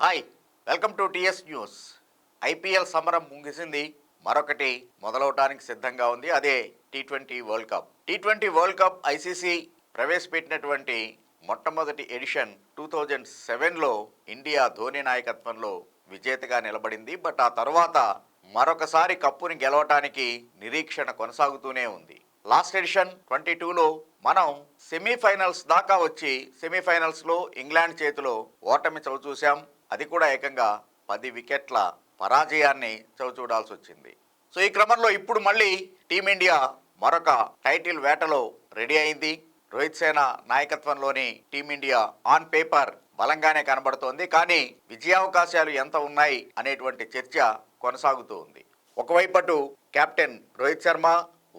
Hi, welcome to TS news. IPL సమరం ముగిసింది. మరొకటి మొదలవటానికి సిద్ధంగా ఉంది. అదే T20 world cup. T20 world cup ICC ప్రవేశపెట్టినటువంటి మొట్టమొదటి ఎడిషన్ 2007లో ఇండియా ధోని నాయకత్వంలో విజేతగా నిలబడింది. బట్ ఆ తర్వాత మరొకసారి కప్పుని గెలవటానికి నిరీక్షణ కొనసాగుతూనే ఉంది. లాస్ట్ ఎడిషన్ 22లో మనం సెమీఫైనల్స్ దాకా వచ్చి సెమీఫైనల్స్లో ఇంగ్లాండ్ చేతిలో ఓటమి చవిచూశాం. అది కూడా ఏకంగా 10 వికెట్ల పరాజయాన్ని చవిచూడాల్సి వచ్చింది. సో ఈ క్రమంలో ఇప్పుడు మళ్ళీ టీమిండియా మరొక టైటిల్ వేటలో రెడీ అయింది. రోహిత్ సేన నాయకత్వంలోని టీమిండియా ఆన్ పేపర్ బలంగానే కనబడుతోంది. కానీ విజయావకాశాలు ఎంత ఉన్నాయి అనేటువంటి చర్చ కొనసాగుతూ ఉంది. ఒకవైపు అటు captain Rohit Sharma,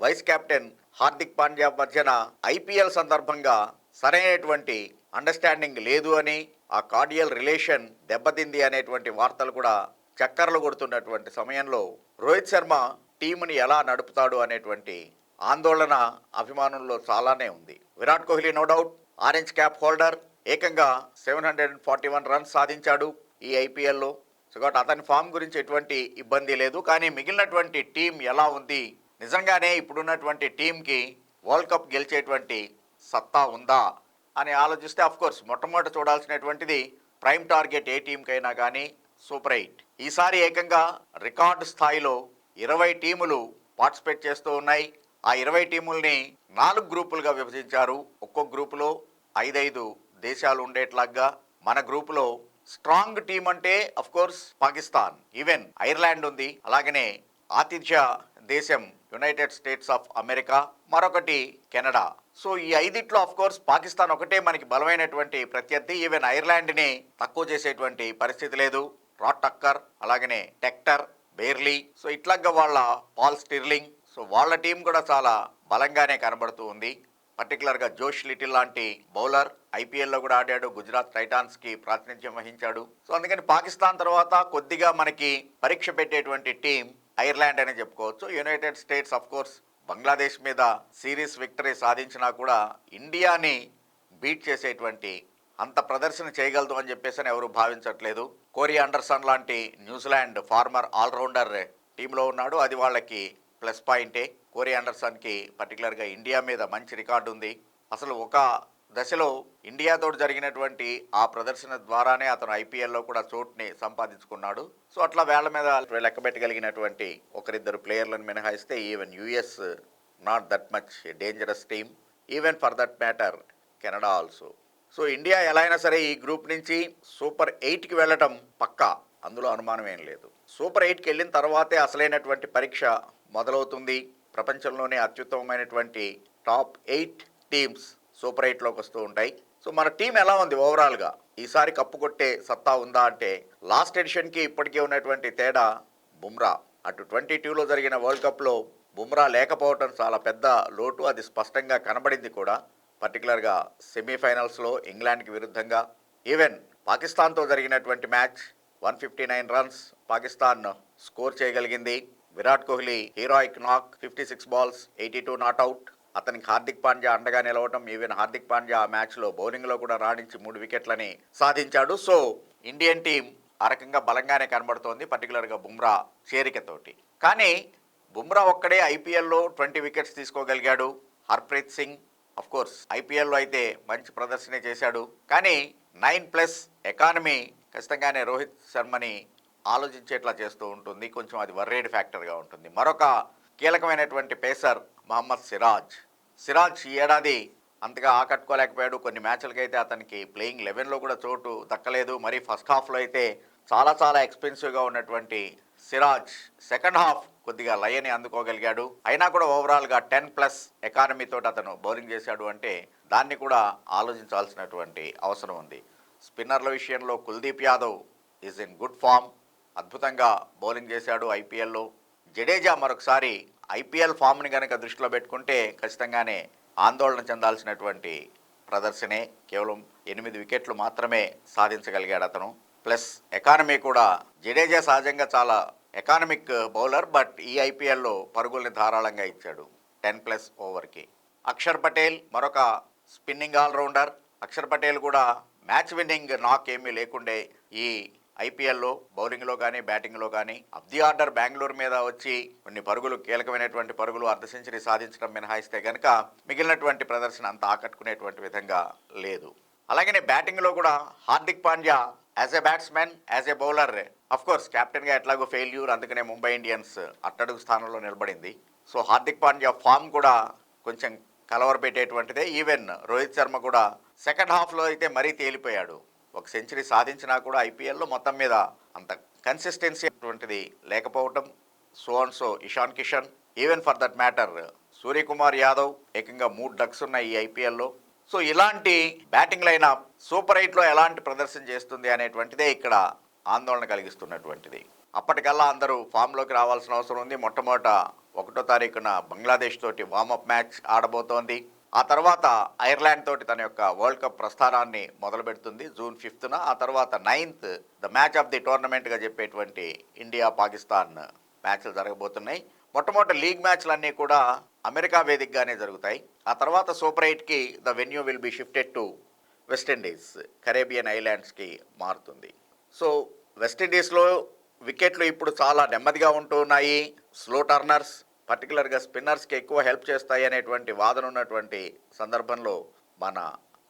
vice captain Hardik Pandya మధ్యన ఐపీఎల్ సందర్భంగా సరైనటువంటి అండర్స్టాండింగ్ లేదు అని, ఆ కార్డియల్ రిలేషన్ దెబ్బతింది అనేటువంటి వార్తలు కూడా చక్కర్లు కొడుతున్నటువంటి సమయంలో రోహిత్ శర్మ టీముని ఎలా నడుపుతాడు అనేటువంటి ఆందోళన అభిమానుల్లో చాలానే ఉంది. Virat Kohli no doubt orange cap holder, ఏకంగా 741 రన్స్ సాధించాడు ఈ ఐపీఎల్లో. సో కాబట్టి అతని ఫామ్ గురించి ఎటువంటి ఇబ్బంది లేదు. కానీ మిగిలినటువంటి టీం ఎలా ఉంది, నిజంగానే ఇప్పుడున్నటువంటి టీంకి వరల్డ్ కప్ గెలిచేటువంటి సత్తా ఉందా అని ఆలోచిస్తే అఫ్కోర్స్ మొట్టమొదట చూడాల్సినటువంటిది ప్రైమ్ టార్గెట్ ఏ టీంకైనా కానీ సూపర్ 8. ఈసారి ఏకంగా రికార్డు స్థాయిలో 20 టీములు పార్టిసిపేట్ చేస్తూ ఉన్నాయి. ఆ 20 టీముల్ని 4 గ్రూపులుగా విభజించారు. ఒక్కొక్క గ్రూపులో 5 దేశాలు ఉండేట్లాగా. మన గ్రూపులో స్ట్రాంగ్ టీం అంటే అఫ్కోర్స్ పాకిస్తాన్, ఈవెన్ ఐర్లాండ్ ఉంది. అలాగనే ఆతిథ్య దేశం యునైటెడ్ స్టేట్స్ ఆఫ్ అమెరికా, మరొకటి కెనడా. సో ఈ 5ట్లో అఫ్కోర్స్ పాకిస్తాన్ ఒకటే మనకి బలమైనటువంటి ప్రత్యర్థి. ఈవెన్ ఐర్లాండ్ని తక్కువ చేసేటువంటి పరిస్థితి లేదు. రాట్ టక్కర్, అలాగనే టెక్టర్, బేర్లీ, సో ఇట్లాగా వాళ్ళ పాల్ స్టిర్లింగ్, సో వాళ్ళ టీం కూడా చాలా బలంగానే కనబడుతూ ఉంది. పర్టికులర్గా జోష్ లిటిల్ లాంటి బౌలర్ ఐపీఎల్లో కూడా ఆడాడు, గుజరాత్ టైటాన్స్కి ప్రాతినిధ్యం వహించాడు. సో అందుకని పాకిస్తాన్ తర్వాత కొద్దిగా మనకి పరీక్ష పెట్టేటువంటి టీం ఐర్లాండ్ అని చెప్పుకోవచ్చు. United states of course Bangladesh మీద సిరీస్ విక్టరీ సాధించినా కూడా ఇండియాని బీట్ చేసేటువంటి అంత ప్రదర్శన చేయగలదు అని చెప్పేసి ఎవరు భావించట్లేదు. కోరీ అండర్సన్ లాంటి న్యూజిలాండ్ ఫార్మర్ ఆల్రౌండర్ టీంలో ఉన్నాడు. అది వాళ్ళకి ప్లస్ పాయింటే. కోరీ అండర్సన్కి పర్టికులర్గా ఇండియా మీద మంచి రికార్డు ఉంది. అసలు ఒక దశలో ఇండియాతో జరిగినటువంటి ఆ ప్రదర్శన ద్వారానే అతను ఐపీఎల్లో కూడా చోటుని సంపాదించుకున్నాడు. సో అట్లా వేళ్ల మీద లెక్క పెట్టగలిగినటువంటి ఒకరిద్దరు ప్లేయర్లను మినహాయిస్తే even US not that much dangerous team, even for that matter Canada also. So India ఎలా అయినా సరే ఈ గ్రూప్ నుంచి సూపర్ 8కి వెళ్ళటం పక్కా, అందులో అనుమానం ఏం లేదు. సూపర్ 8కి వెళ్ళిన తర్వాతే అసలైనటువంటి పరీక్ష మొదలవుతుంది. ప్రపంచంలోనే అత్యుత్తమమైనటువంటి టాప్ 8 టీమ్స్ సూపర్ 8లోకి వస్తూ ఉంటాయి. సో మన టీం ఎలా ఉంది ఓవరాల్గా, ఈసారి కప్పు కొట్టే సత్తా ఉందా అంటే లాస్ట్ ఎడిషన్కి ఇప్పటికే ఉన్నటువంటి తేడా బుమ్రా. అటు 22లో జరిగిన వరల్డ్ కప్లో బుమ్రా లేకపోవటం చాలా పెద్ద లోటు, అది స్పష్టంగా కనబడింది కూడా. పర్టికులర్గా సెమీఫైనల్స్లో ఇంగ్లాండ్కి విరుద్ధంగా, ఈవెన్ పాకిస్తాన్తో జరిగినటువంటి మ్యాచ్ 159 రన్స్ పాకిస్తాన్ స్కోర్ చేయగలిగింది. విరాట్ కోహ్లీ హీరోయిక్ నాక్, 56 బాల్స్ 82 నాట్అవుట్. అతనికి హార్దిక్ పాండ్యా అండగా నిలవటం, ఈవెన్ హార్దిక్ పాండ్యా ఆ మ్యాచ్లో బౌలింగ్లో కూడా రాణించి 3 వికెట్లని సాధించాడు. సో ఇండియన్ టీం ఆ రకంగా బలంగానే కనబడుతోంది, పర్టికులర్గా బుమ్రా చేరికతోటి. కానీ బుమ్రా ఒక్కడే ఐపీఎల్లో 20 వికెట్స్ తీసుకోగలిగాడు. హర్ప్రీత్ సింగ్ అఫ్కోర్స్ ఐపీఎల్లో అయితే మంచి ప్రదర్శనే చేశాడు. కానీ 9+ ఎకానమీ ఖచ్చితంగానే రోహిత్ శర్మని ఆలోచించేట్లా చేస్తూ ఉంటుంది. కొంచెం అది వర్రేడ్ ఫ్యాక్టర్గా ఉంటుంది. మరొక కీలకమైనటువంటి పేసర్ మహమ్మద్ సిరాజ్ ఈ ఏడాది అంతగా ఆకట్టుకోలేకపోయాడు. కొన్ని మ్యాచ్లకైతే అతనికి ప్లేయింగ్ 11లో కూడా చోటు దక్కలేదు. మరి ఫస్ట్ హాఫ్లో అయితే చాలా ఎక్స్పెన్సివ్గా ఉన్నటువంటి సిరాజ్ సెకండ్ హాఫ్ కొద్దిగా లయని అందుకోగలిగాడు. అయినా కూడా ఓవరాల్గా 10+ ఎకానమీతో అతను బౌలింగ్ చేశాడు అంటే దాన్ని కూడా ఆలోచించాల్సినటువంటి అవసరం ఉంది. స్పిన్నర్ల విషయంలో Kuldeep Yadav is in good form, అద్భుతంగా బౌలింగ్ చేశాడు ఐపీఎల్లో. జడేజా మరొకసారి ఐపీఎల్ ఫామ్ని కనుక దృష్టిలో పెట్టుకుంటే ఖచ్చితంగానే ఆందోళన చెందాల్సినటువంటి ప్రదర్శనే. కేవలం 8 వికెట్లు మాత్రమే సాధించగలిగాడు అతను. ప్లస్ ఎకానమీ కూడా, జడేజా సహజంగా చాలా ఎకానమిక్ బౌలర్, బట్ ఈ ఐపీఎల్లో పరుగుల్ని ధారాళంగా ఇచ్చాడు 10+ ఓవర్కి. అక్షర్ పటేల్ మరొక స్పిన్నింగ్ ఆల్రౌండర్. అక్షర్ పటేల్ కూడా మ్యాచ్ విన్నింగ్ నాక్ ఏమీ లేకుండే ఈ ఐపీఎల్లో బౌలింగ్లో కానీ బ్యాటింగ్లో కానీ ఆఫ్ ది ఆర్డర్ బెంగళూరు మీద వచ్చి కొన్ని పరుగులు కీలకమైనటువంటి పరుగులు అర్ధ సెంచరీ సాధించడం మినహాయిస్తే కనుక మిగిలినటువంటి ప్రదర్శన అంత ఆకట్టుకునేటువంటి విధంగా లేదు. అలాగనే బ్యాటింగ్లో కూడా Hardik Pandya as a batsmen, as a bowler, of course కెప్టెన్గా ఎట్లాగో ఫెయిల్యూర్, అందుకనే ముంబై ఇండియన్స్ అట్టడుగు స్థానంలో నిలబడింది. సో హార్దిక్ పాండ్యా ఫామ్ కూడా కొంచెం కలవరపెట్టేటువంటిదే. ఈవెన్ రోహిత్ శర్మ కూడా సెకండ్ హాఫ్లో అయితే మరీ తేలిపోయాడు. ఒక సెంచరీ సాధించినా కూడా ఐపీఎల్లో మొత్తం మీద అంత కన్సిస్టెన్సీ అటువంటిది లేకపోవటం. So Ishan Kishan, even for that matter Suryakumar Yadav ఏకంగా 3 డక్స్ ఉన్నాయి ఈ ఐపీఎల్లో. సో ఇలాంటి బ్యాటింగ్ లైన్ సూపర్ 8లో ఎలాంటి ప్రదర్శన చేస్తుంది అనేటువంటిదే ఇక్కడ ఆందోళన కలిగిస్తున్నటువంటిది. అప్పటికల్లా అందరూ ఫామ్లోకి రావాల్సిన అవసరం ఉంది. మొట్టమొదట 1వ తారీఖున బంగ్లాదేశ్ తోటి వార్మప్ మ్యాచ్ ఆడబోతోంది. ఆ తర్వాత ఐర్లాండ్ తోటి తన యొక్క వరల్డ్ కప్ ప్రస్థానాన్ని మొదలు పెడుతుంది జూన్ 5న. ఆ తర్వాత 9th the match of the టోర్నమెంట్గా చెప్పేటువంటి ఇండియా పాకిస్తాన్ మ్యాచ్లు జరగబోతున్నాయి. మొట్టమొదటి లీగ్ మ్యాచ్లన్నీ కూడా అమెరికా వేదికగానే జరుగుతాయి. ఆ తర్వాత సూపర్ 8కి the venue will be shifted to West Indies, Caribbean ఐలాండ్స్కి మారుతుంది. సో వెస్టిండీస్లో వికెట్లు ఇప్పుడు చాలా నెమ్మదిగా ఉంటున్నాయి. స్లో టర్నర్స్, పర్టికులర్గా స్పిన్నర్స్కి ఎక్కువ హెల్ప్ చేస్తాయి అనేటువంటి వాదన ఉన్నటువంటి సందర్భంలో మన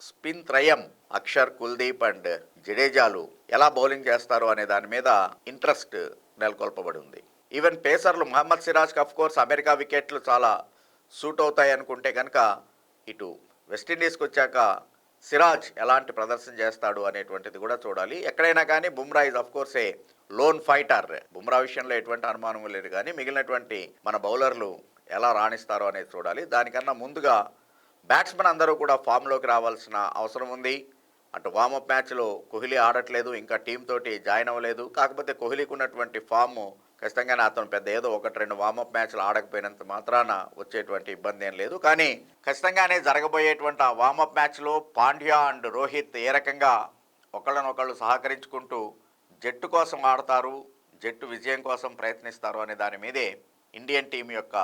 స్పిన్ త్రయం అక్షర్, కుల్దీప్ అండ్ జడేజాలు ఎలా బౌలింగ్ చేస్తారు అనే దాని మీద ఇంట్రెస్ట్ నెలకొల్పబడి ఉంది. ఈవెన్ పేసర్లు మహమ్మద్ సిరాజ్కి అఫ్ కోర్స్ అమెరికా వికెట్లు చాలా సూట్ అవుతాయి అనుకుంటే కనుక ఇటు వెస్టిండీస్కి వచ్చాక సిరాజ్ ఎలాంటి ప్రదర్శన చేస్తాడు అనేటువంటిది కూడా చూడాలి. ఎక్కడైనా కానీ Bumrah is of course A loan fighter. Bumrah విషయంలో ఎటువంటి అనుమానం లేదు, కానీ మిగిలినటువంటి మన బౌలర్లు ఎలా రాణిస్తారో అనేది చూడాలి. దానికన్నా ముందుగా బ్యాట్స్మెన్ అందరూ కూడా ఫామ్లోకి రావాల్సిన అవసరం ఉంది. అటు వార్మప్ మ్యాచ్లో కోహ్లీ ఆడట్లేదు, ఇంకా టీం తోటి జాయిన్ అవ్వలేదు. కాకపోతే కోహ్లీకి ఉన్నటువంటి ఫామ్ ఖచ్చితంగానే అతను పెద్ద ఏదో 1-2 వార్మప్ మ్యాచ్లు ఆడకపోయినంత మాత్రాన వచ్చేటువంటి ఇబ్బంది ఏం లేదు. కానీ ఖచ్చితంగానే జరగబోయేటువంటి ఆ వార్మప్ మ్యాచ్లో పాండ్యా అండ్ రోహిత్ ఏ రకంగా ఒకళ్ళనొకళ్ళు సహకరించుకుంటూ జట్టు కోసం ఆడతారు, జట్టు విజయం కోసం ప్రయత్నిస్తారు అనే దాని మీదే ఇండియన్ టీం యొక్క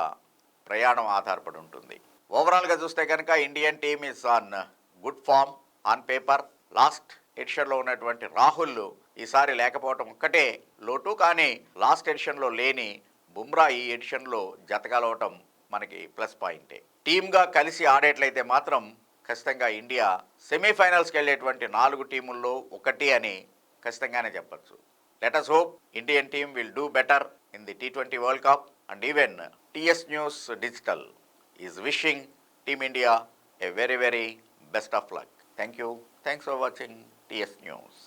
ప్రయాణం ఆధారపడి ఉంటుంది. ఓవరాల్గా చూస్తే కనుక Indian team is on good form on paper. Last ఎడిషన్లో ఉన్నటువంటి రాహుల్ ఈసారి లేకపోవటం ఒక్కటే లోటు, కానీ లాస్ట్ ఎడిషన్లో లేని బుమ్రా ఈ ఎడిషన్లో జతగలవటం మనకి ప్లస్ పాయింటే. టీమ్గా కలిసి ఆడేట్లయితే మాత్రం ఖచ్చితంగా ఇండియా సెమీఫైనల్స్కి వెళ్ళేటువంటి 4 టీముల్లో ఒకటి అని ఖచ్చితంగానే చెప్పచ్చు. Let us hope Indian team will do better in the T20 World Cup, and even TS News Digital is wishing Team India a very best of luck. Thank you. Thanks for watching TS News.